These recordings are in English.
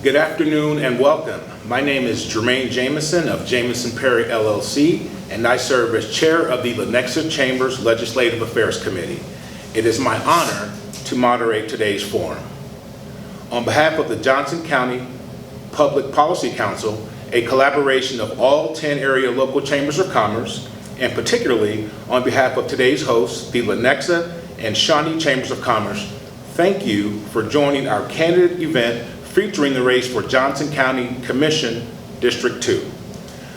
Good afternoon and welcome. My name is Jermaine Jameson of Jameson Perry LLC, and I serve as chair of the Lenexa Chambers Legislative Affairs Committee. It is my honor to moderate today's forum. On behalf of the Johnson County Public Policy Council, a collaboration of all 10 area local chambers of commerce, and particularly on behalf of today's hosts, the Lenexa and Shawnee Chambers of Commerce, thank you for joining our candidate event featuring the race for Johnson County Commission District 2.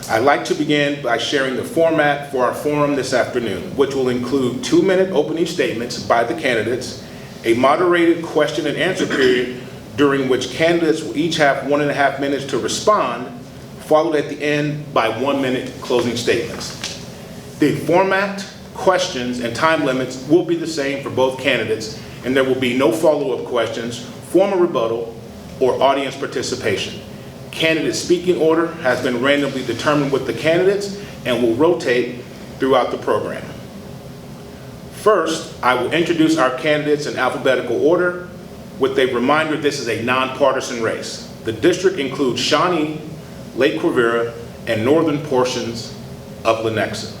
I'd like to begin by sharing the format for our forum this afternoon, which will include 2-minute opening statements by the candidates, a moderated question and answer period during which candidates will each have 1.5 minutes to respond, followed at the end by 1-minute closing statements. The format, questions, and time limits will be the same for both candidates, and there will be no follow-up questions, formal rebuttal, or audience participation. Candidate speaking order has been randomly determined with the candidates and will rotate throughout the program. First, I will introduce our candidates in alphabetical order with a reminder this is a nonpartisan race. The district includes Shawnee, Lake Quivira, and northern portions of Lenexa.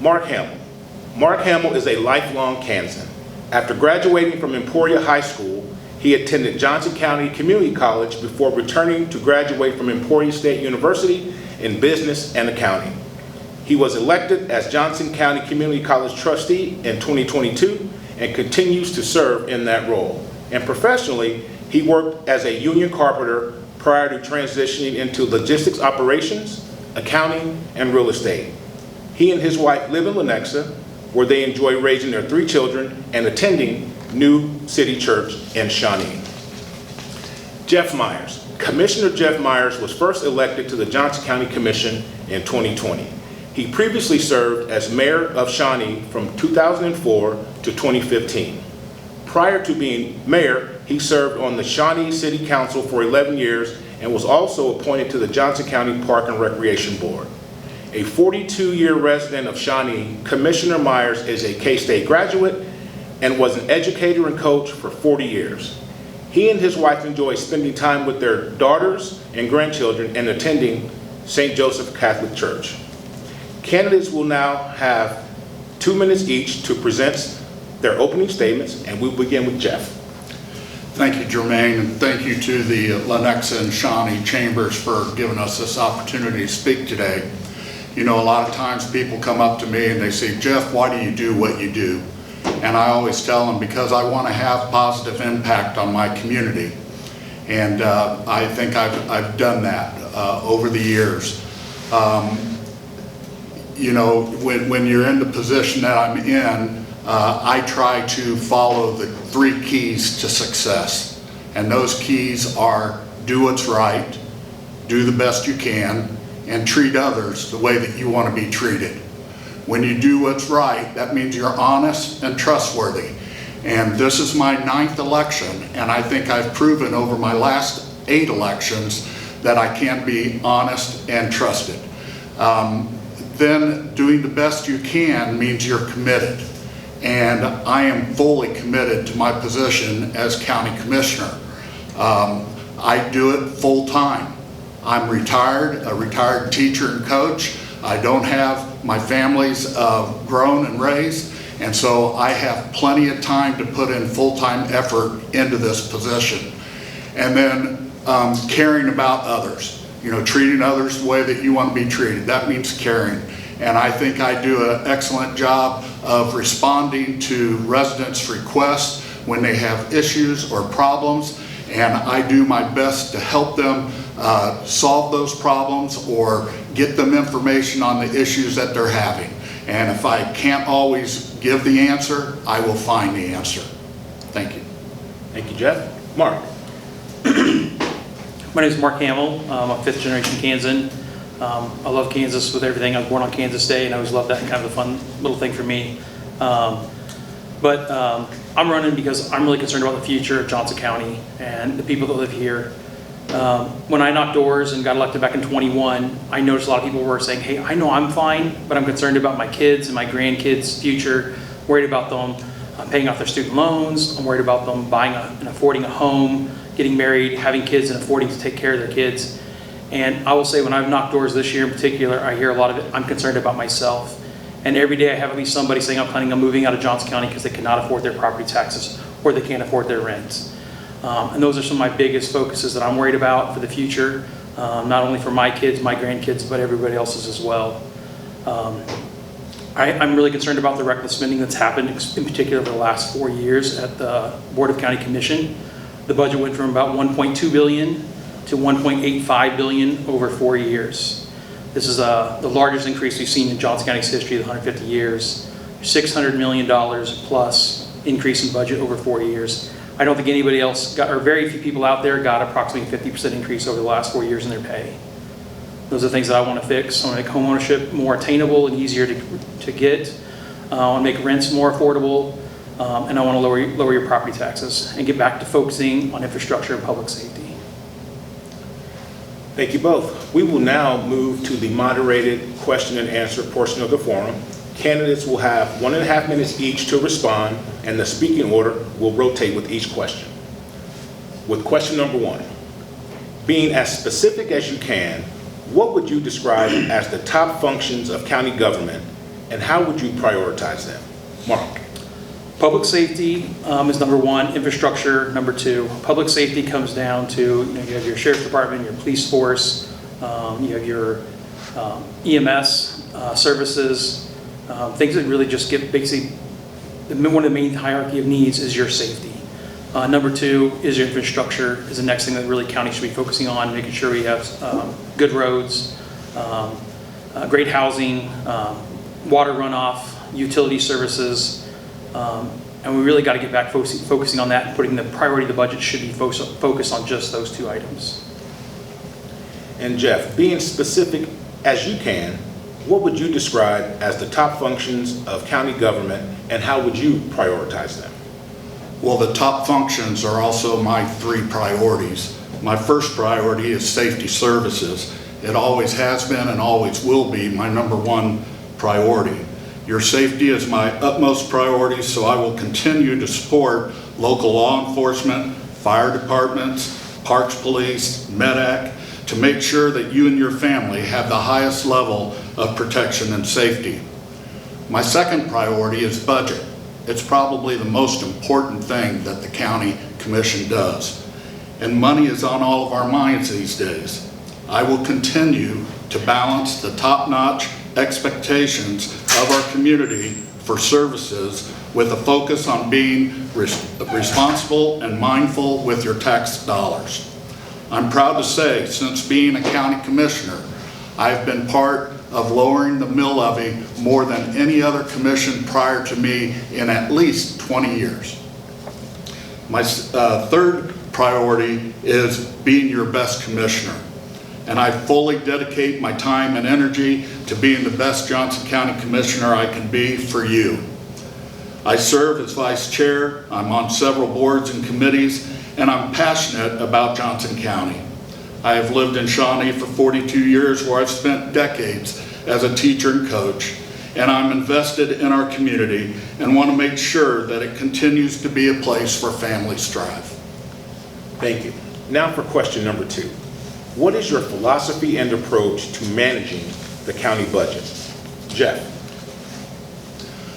Mark Hamill. Mark Hamill is a lifelong Kansan. After graduating from Emporia High School, he attended Johnson County Community College before returning to graduate from Emporia State University in Business and Accounting. He was elected as Johnson County Community College trustee in 2022 and continues to serve in that role. And professionally, he worked as a union carpenter prior to transitioning into logistics operations, accounting, and real estate. He and his wife live in Lenexa, where they enjoy raising their 3 children and attending New City Church in Shawnee. Jeff Meyers. Commissioner Jeff Meyers was first elected to the Johnson County Commission in 2020. He previously served as mayor of Shawnee from 2004 to 2015. Prior to being mayor, he served on the Shawnee City Council for 11 years and was also appointed to the Johnson County Park and Recreation Board. A 42-year resident of Shawnee, Commissioner Meyers is a K-State graduate and was an educator and coach for 40 years. He and his wife enjoy spending time with their daughters and grandchildren and attending St. Joseph Catholic Church. Candidates will now have 2 minutes each to present their opening statements, and we'll begin with Jeff. Thank you, Jermaine, and thank you to the Lenexa and Shawnee Chambers for giving us this opportunity to speak today. You know, a lot of times people come up to me and they say, Jeff, why do you do what you do? And I always tell them, because I want to have positive impact on my community. And I think I've done that over the years. You know, when you're in the position that I'm in, I try to follow the 3 keys to success. And those keys are do what's right, do the best you can, and treat others the way that you want to be treated. When you do what's right, that means you're honest and trustworthy. And this is my 9th election, and I think I've proven over my last 8 elections that I can be honest and trusted. Then doing the best you can means you're committed. And I am fully committed to my position as county commissioner. I do it full time. I'm retired, a retired teacher and coach. I don't have, my family's grown and raised, and so I have plenty of time to put in full-time effort into this position. And then caring about others, you know, treating others the way that you want to be treated. That means caring. And I think I do an excellent job of responding to residents' requests when they have issues or problems, and I do my best to help them solve those problems or get them information on the issues that they're having. And if I can't always give the answer, I will find the answer. Thank you. Thank you, Jeff. Mark. My name is Mark Hamill. I'm a 5th generation Kansan. I love Kansas with everything. I was born on Kansas Day, and I always loved that, kind of a fun little thing for me. But I'm running because I'm really concerned about the future of Johnson County and the people that live here. When I knocked doors and got elected back in 21, I noticed a lot of people were saying, hey, I know I'm fine, but I'm concerned about my kids and my grandkids' future, worried about them paying off their student loans. I'm worried about them buying and affording a home, getting married, having kids, and affording to take care of their kids. And I will say, when I've knocked doors this year in particular, I hear a lot of it, I'm concerned about myself. And every day I have at least somebody saying I'm planning on moving out of Johnson County because they cannot afford their property taxes or they can't afford their rent. And those are some of my biggest focuses that I'm worried about for the future, not only for my kids, my grandkids, but everybody else's as well. I'm really concerned about the reckless spending that's happened, in particular over the last 4 years at the Board of County Commission. The budget went from about $1.2 billion to $1.85 billion over 4 years. This is the largest increase we've seen in Johnson County's history of 150 years. $600 million plus increase in budget over 4 years. I don't think anybody else got, or very few people out there got approximately 50% increase over the last 4 years in their pay. Those are things that I want to fix. I want to make homeownership more attainable and easier to get. I want to make rents more affordable, and I want to lower your property taxes and get back to focusing on infrastructure and public safety. Thank you both. We will now move to the moderated question and answer portion of the forum. Candidates will have 1.5 minutes each to respond, and the speaking order will rotate with each question. With question number 1, being as specific as you can, what would you describe as the top functions of county government, and how would you prioritize them? Mark. Public safety is number 1, infrastructure number 2. Public safety comes down to, you have your sheriff's department, your police force, you have your EMS services, things that really just get basically, one of the main hierarchy of needs is your safety. Number 2 is your infrastructure, is the next thing that really county should be focusing on, making sure we have good roads, great housing, water runoff, utility services, and we really got to get back focusing on that, and putting the priority of the budget should be focused on just those 2 items. And Jeff, being specific as you can, what would you describe as the top functions of county government, and how would you prioritize them? Well, the top functions are also my 3 priorities. My first priority is safety services. It always has been and always will be my number 1 priority. Your safety is my utmost priority, so I will continue to support local law enforcement, fire departments, parks police, MEDAC, to make sure that you and your family have the highest level of protection and safety. My second priority is budget. It's probably the most important thing that the county commission does. And money is on all of our minds these days. I will continue to balance the top-notch expectations of our community for services with a focus on being responsible and mindful with your tax dollars. I'm proud to say, since being a county commissioner, I've been part of lowering the mill levy more than any other commission prior to me in at least 20 years. My third priority is being your best commissioner. And I fully dedicate my time and energy to being the best Johnson County Commissioner I can be for you. I serve as vice chair, I'm on several boards and committees, and I'm passionate about Johnson County. I have lived in Shawnee for 42 years, where I've spent decades as a teacher and coach, and I'm invested in our community and want to make sure that it continues to be a place where families thrive. Thank you. Now for question number 2. What is your philosophy and approach to managing the county budget? Jeff.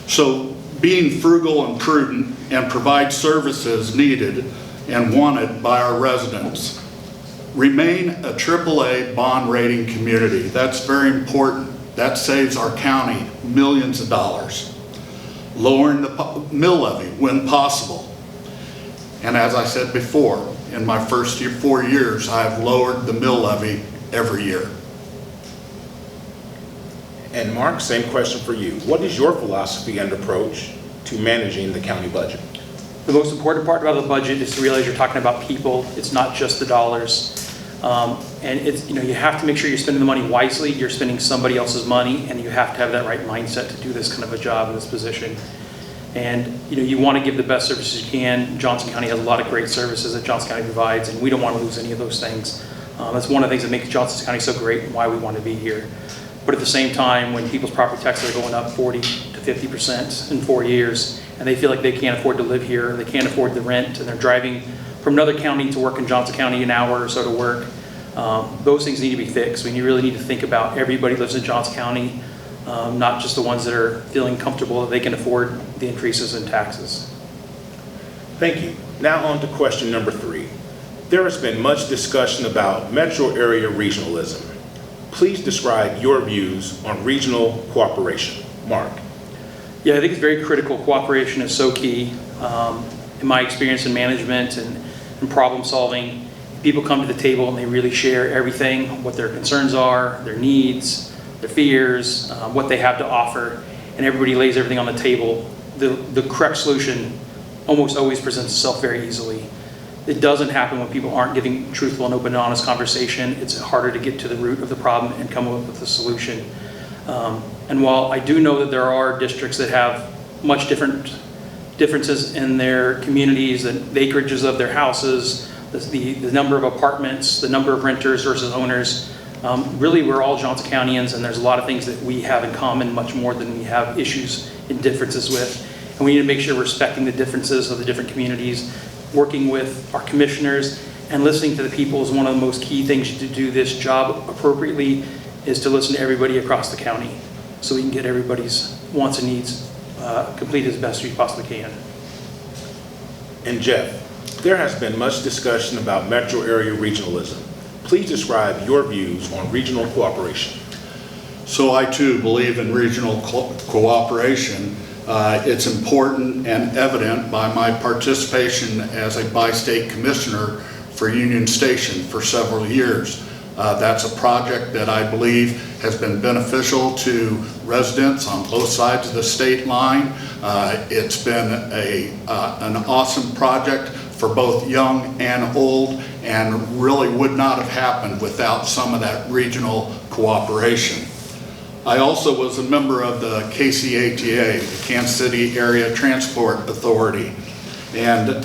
So, being frugal and prudent and provide services needed and wanted by our residents. Remain a AAA bond rating community. That's very important. That saves our county millions of dollars. Lowering the mill levy when possible. And as I said before, in my first 4 years, I've lowered the mill levy every year. And Mark, same question for you. What is your philosophy and approach to managing the county budget? The most important part about the budget is to realize you're talking about people. It's not just the dollars. And it's, you have to make sure you're spending the money wisely. You're spending somebody else's money, and you have to have that right mindset to do this kind of a job in this position. And you want to give the best services you can. Johnson County has a lot of great services that Johnson County provides, and we don't want to lose any of those things. That's one of the things that makes Johnson County so great and why we want to be here. But at the same time, when people's property taxes are going up 40 to 50% in 4 years, and they feel like they can't afford to live here, they can't afford the rent, and they're driving from another county to work in Johnson County an hour or so to work. Those things need to be fixed. We really need to think about everybody lives in Johnson County, not just the ones that are feeling comfortable that they can afford the increases in taxes. Thank you. Now on to question number 3. There has been much discussion about metro area regionalism. Please describe your views on regional cooperation. Mark. Yeah, I think it's very critical. Cooperation is so key. In my experience in management and problem solving, people come to the table and they really share everything, what their concerns are, their needs, their fears, what they have to offer, and everybody lays everything on the table. The correct solution almost always presents itself very easily. It doesn't happen when people aren't giving truthful and open and honest conversation. It's harder to get to the root of the problem and come up with a solution. And while I do know that there are districts that have much differences in their communities, the acreages of their houses, the number of apartments, the number of renters versus owners, really we're all Johnson Countyans, and there's a lot of things that we have in common, much more than we have issues and differences with. And we need to make sure we're respecting the differences of the different communities, working with our commissioners, and listening to the people is one of the most key things to do this job appropriately, is to listen to everybody across the county so we can get everybody's wants and needs completed as best we possibly can. And Jeff, there has been much discussion about metro area regionalism. Please describe your views on regional cooperation. So I too believe in regional cooperation. It's important and evident by my participation as a bi-state commissioner for Union Station for several years. That's a project that I believe has been beneficial to residents on both sides of the state line. It's been an awesome project for both young and old, and really would not have happened without some of that regional cooperation. I also was a member of the KCATA, the Kansas City Area Transport Authority, and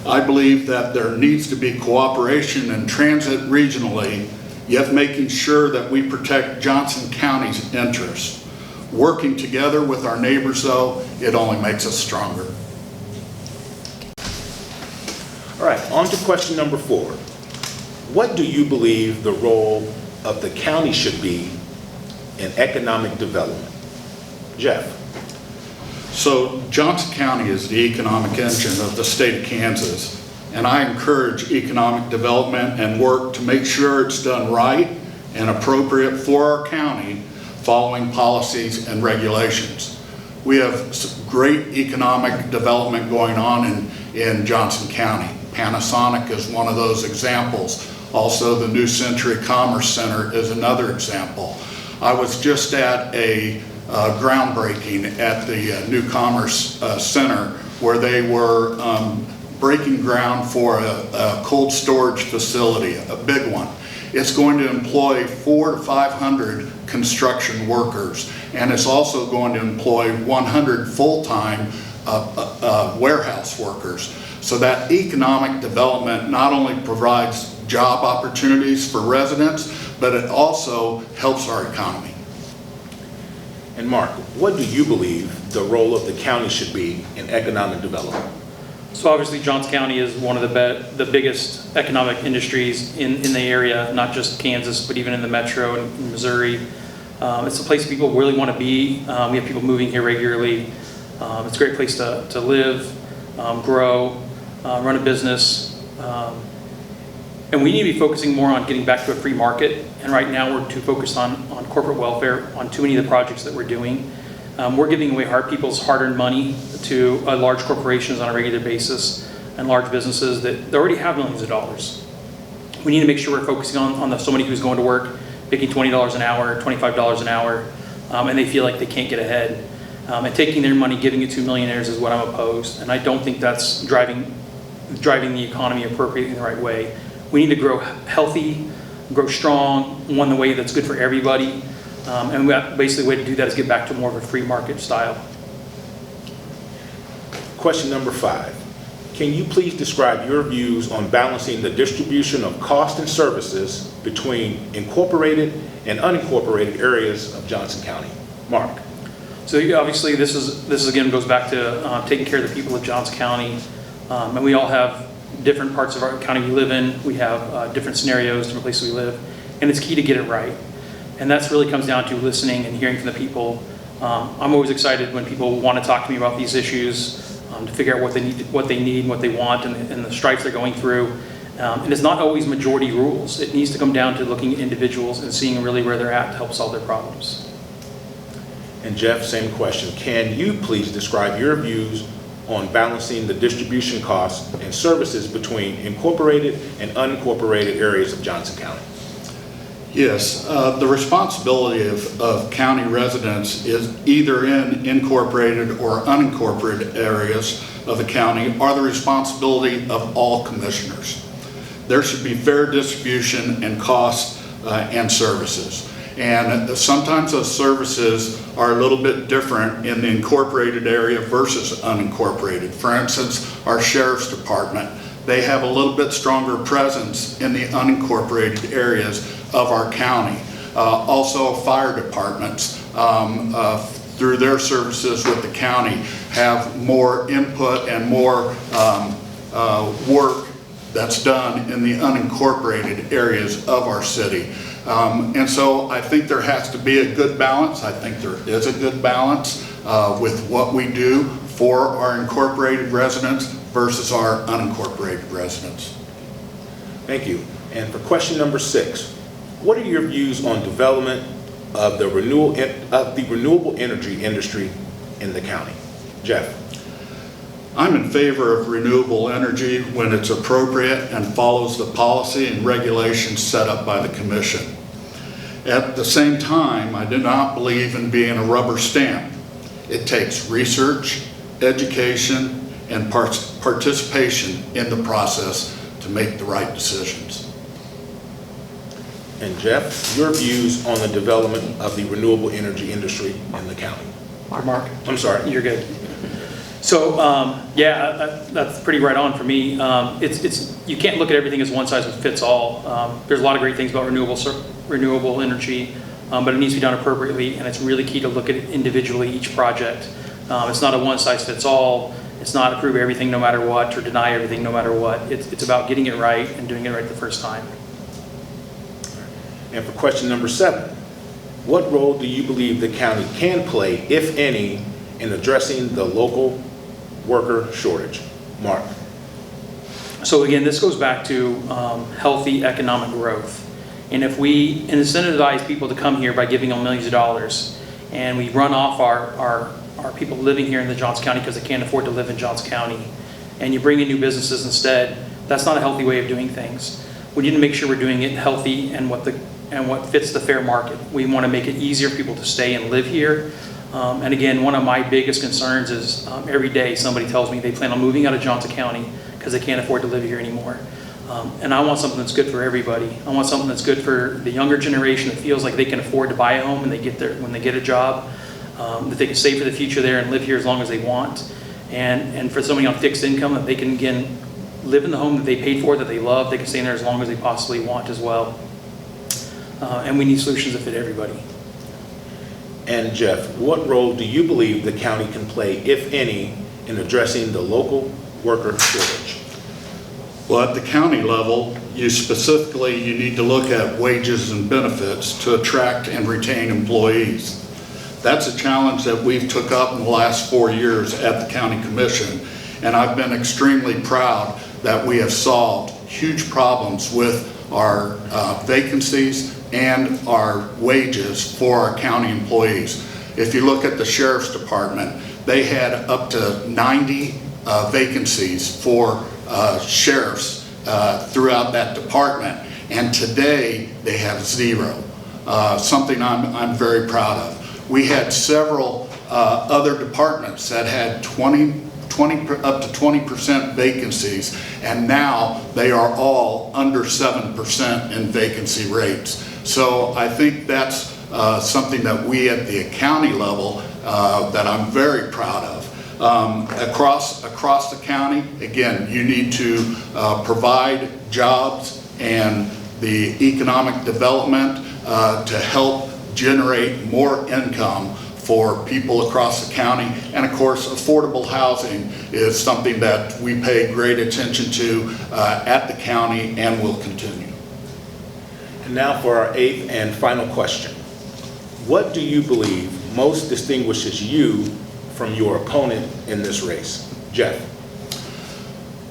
I believe that there needs to be cooperation in transit regionally, yet making sure that we protect Johnson County's interests. Working together with our neighbors, though, it only makes us stronger. All right, on to question number 4. What do you believe the role of the county should be in economic development? Jeff. So Johnson County is the economic engine of the state of Kansas, and I encourage economic development and work to make sure it's done right and appropriate for our county, following policies and regulations. We have some great economic development going on in Johnson County. Panasonic is one of those examples. Also, the New Century Commerce Center is another example. I was just at a groundbreaking at the New Commerce Center, where they were breaking ground for a cold storage facility, a big one. It's going to employ 400 to 500 construction workers, and it's also going to employ 100 full-time warehouse workers. So that economic development not only provides job opportunities for residents, but it also helps our economy. And Mark, what do you believe the role of the county should be in economic development? So obviously Johnson County is one of the biggest economic industries in the area, not just Kansas, but even in the metro and in Missouri. It's a place people really want to be. We have people moving here regularly. It's a great place to live, grow, run a business. And we need to be focusing more on getting back to a free market. And right now we're too focused on corporate welfare, on too many of the projects that we're doing. We're giving away people's hard-earned money to large corporations on a regular basis, and large businesses that already have millions of dollars. We need to make sure we're focusing on somebody who's going to work, making $20 an hour, $25 an hour, and they feel like they can't get ahead. And taking their money, giving it to millionaires is what I'm opposed. And I don't think that's driving the economy appropriately in the right way. We need to grow healthy, grow strong, one the way that's good for everybody. And basically the way to do that is get back to more of a free market style. Question number 5. Can you please describe your views on balancing the distribution of cost and services between incorporated and unincorporated areas of Johnson County? Mark. So yeah, obviously, this is again goes back to taking care of the people of Johnson County, and we all have different parts of our county we live in. We have different scenarios, different places we live, and it's key to get it right. And that's really comes down to listening and hearing from the people. I'm always excited when people want to talk to me about these issues, to figure out what they need, what they want, and the stripes they're going through. And it's not always majority rules. It needs to come down to looking at individuals and seeing really where they're at to help solve their problems. And Jeff, same question. Can you please describe your views on balancing the distribution costs and services between incorporated and unincorporated areas of Johnson County? Yes, the responsibility of county residents is either in incorporated or unincorporated areas of the county are the responsibility of all commissioners. There should be fair distribution and costs and services. And sometimes those services are a little bit different in the incorporated area versus unincorporated. For instance, our sheriff's department, they have a little bit stronger presence in the unincorporated areas of our county. Also, fire departments, through their services with the county, have more input and more work that's done in the unincorporated areas of our city. And so I think there has to be a good balance. I think there is a good balance with what we do for our incorporated residents versus our unincorporated residents. Thank you. And for question number 6, what are your views on development of the renewable energy industry in the county? Jeff. I'm in favor of renewable energy when it's appropriate and follows the policy and regulations set up by the Commission. At the same time, I do not believe in being a rubber stamp. It takes research, education, and participation in the process to make the right decisions. And Jeff, your views on the development of the renewable energy industry in the county? Mark. I'm sorry. You're good. So yeah, that's pretty right on for me. You can't look at everything as one size fits all. There's a lot of great things about renewable energy, but it needs to be done appropriately, and it's really key to look at individually each project. It's not a one size fits all. It's not approve everything no matter what or deny everything no matter what. It's about getting it right and doing it right the first time. And for question number 7, what role do you believe the county can play, if any, in addressing the local worker shortage? Mark. So again, this goes back to healthy economic growth. And if we incentivize people to come here by giving them millions of dollars, and we run off our people living here in the Johnson County because they can't afford to live in Johnson County, and you bring in new businesses instead, that's not a healthy way of doing things. We need to make sure we're doing it healthy and what fits the fair market. We want to make it easier for people to stay and live here. And again, one of my biggest concerns is every day somebody tells me they plan on moving out of Johnson County because they can't afford to live here anymore. And I want something that's good for everybody. I want something that's good for the younger generation that feels like they can afford to buy a home when they get a job, that they can save for the future there and live here as long as they want. And for somebody on fixed income, that they can, again, live in the home that they paid for, that they love, they can stay in there as long as they possibly want as well. And we need solutions that fit everybody. And Jeff, what role do you believe the county can play, if any, in addressing the local worker shortage? Well, at the county level, you need to look at wages and benefits to attract and retain employees. That's a challenge that we've took up in the last 4 years at the County Commission, and I've been extremely proud that we have solved huge problems with our vacancies and our wages for our county employees. If you look at the Sheriff's Department, they had up to 90 vacancies for sheriffs throughout that department, and today they have 0. Something I'm very proud of. We had several other departments that had up to 20% vacancies, and now they are all under 7% in vacancy rates. So I think that's something that we at the county level that I'm very proud of. Across the county, again, you need to provide jobs and the economic development to help generate more income for people across the county. And of course, affordable housing is something that we pay great attention to at the county and will continue. And now for our 8th and final question. What do you believe most distinguishes you from your opponent in this race? Jeff.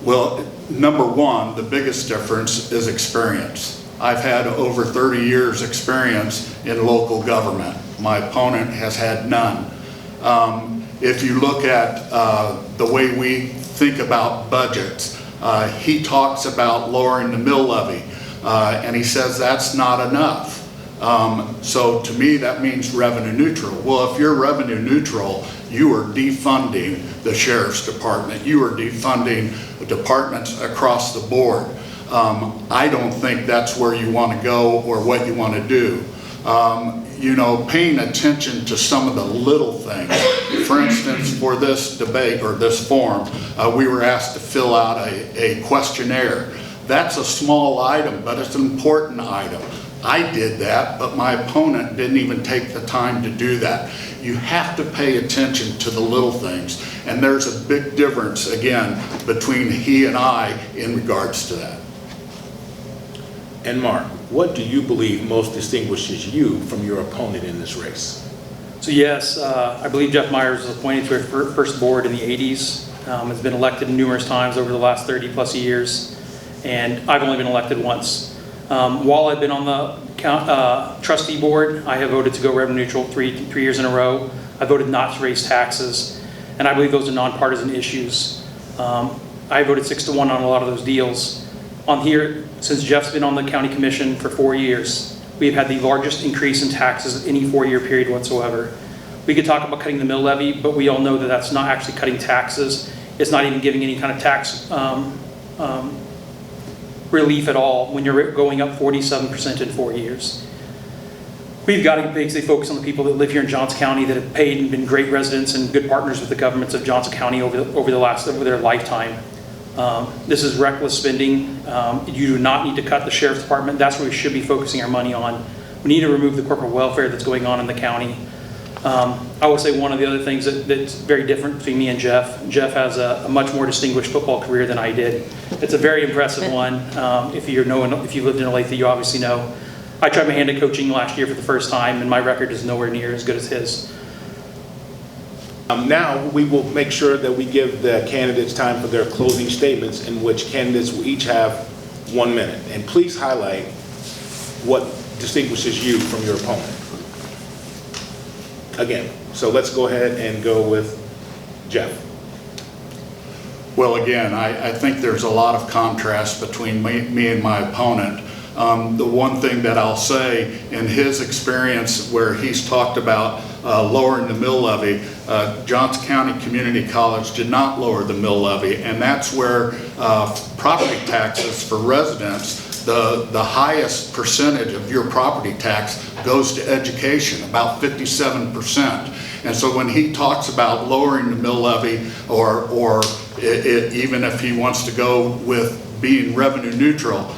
Well, number one, the biggest difference is experience. I've had over 30 years experience in local government. My opponent has had none. If you look at the way we think about budgets, he talks about lowering the mill levy, and he says that's not enough. So to me, that means revenue neutral. Well, if you're revenue neutral, you are defunding the sheriff's department. You are defunding the departments across the board. I don't think that's where you want to go or what you want to do. You know, paying attention to some of the little things. For instance, for this debate or this forum, we were asked to fill out a questionnaire. That's a small item, but it's an important item. I did that, but my opponent didn't even take the time to do that. You have to pay attention to the little things, and there's a big difference, again, between he and I in regards to that. And Mark, what do you believe most distinguishes you from your opponent in this race? So yes, I believe Jeff Meyers was appointed to our first board in the 80s. Has been elected numerous times over the last 30 plus years, and I've only been elected once. While I've been on the trustee board, I have voted to go revenue neutral three years in a row. I voted not to raise taxes, and I believe those are nonpartisan issues. I voted 6-1 on a lot of those deals. On here, since Jeff's been on the county commission for 4 years, we've had the largest increase in taxes any 4-year period whatsoever. We could talk about cutting the mill levy, but we all know that that's not actually cutting taxes. It's not even giving any kind of tax relief at all when you're going up 47% in 4 years. We've got to basically focus on the people that live here in Johnson County that have paid and been great residents and good partners with the governments of Johnson County over their lifetime. This is reckless spending. You do not need to cut the sheriff's department. That's where we should be focusing our money on. We need to remove the corporate welfare that's going on in the county. I will say one of the other things that's very different between me and Jeff. Jeff has a much more distinguished football career than I did. It's a very impressive one. If you lived in Olathe, you obviously know. I tried my hand at coaching last year for the first time, and my record is nowhere near as good as his. Now we will make sure that we give the candidates time for their closing statements, in which candidates will each have 1 minute. And please highlight what distinguishes you from your opponent. Again, so let's go ahead and go with Jeff. Well, again, I think there's a lot of contrast between me and my opponent. The one thing that I'll say, in his experience where he's talked about lowering the mill levy, Johnson County Community College did not lower the mill levy, and that's where property taxes for residents, the highest percentage of your property tax goes to education, about 57%. And so when he talks about lowering the mill levy, or even if he wants to go with being revenue neutral,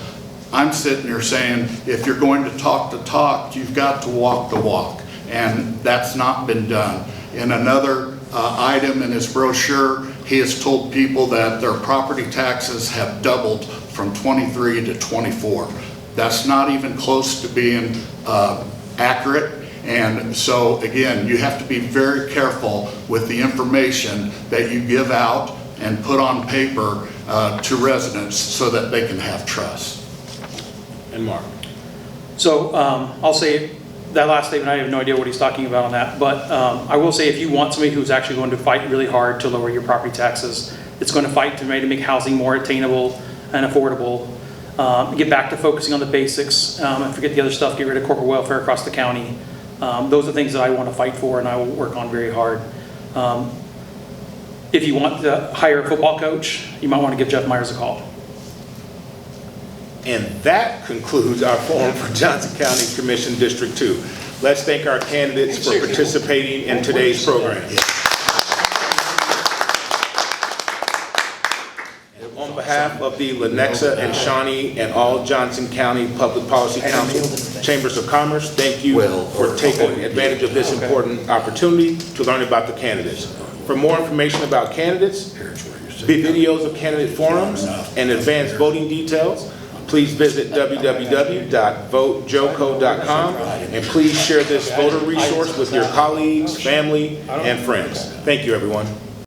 I'm sitting here saying, if you're going to talk the talk, you've got to walk the walk. And that's not been done. In another item in his brochure, he has told people that their property taxes have doubled from 23 to 24. That's not even close to being accurate. And so again, you have to be very careful with the information that you give out and put on paper to residents so that they can have trust. And Mark. So I'll say that last statement, I have no idea what he's talking about on that, but I will say if you want somebody who's actually going to fight really hard to lower your property taxes, it's going to fight to make housing more attainable and affordable, get back to focusing on the basics, and forget the other stuff, get rid of corporate welfare across the county. Those are things that I want to fight for and I will work on very hard. If you want to hire a football coach, you might want to give Jeff Meyers a call. And that concludes our forum for Johnson County Commission District 2. Let's thank our candidates for participating in today's program. On behalf behalf of the Lenexa and Shawnee and all Johnson County Public Policy Council Chambers of Commerce, thank you for taking advantage of this important opportunity to learn about the candidates. For more information about candidates, videos of candidate forums, and advanced voting details, please visit www.votejoco.com, and please share this voter resource with your colleagues, family, and friends. Thank you, everyone.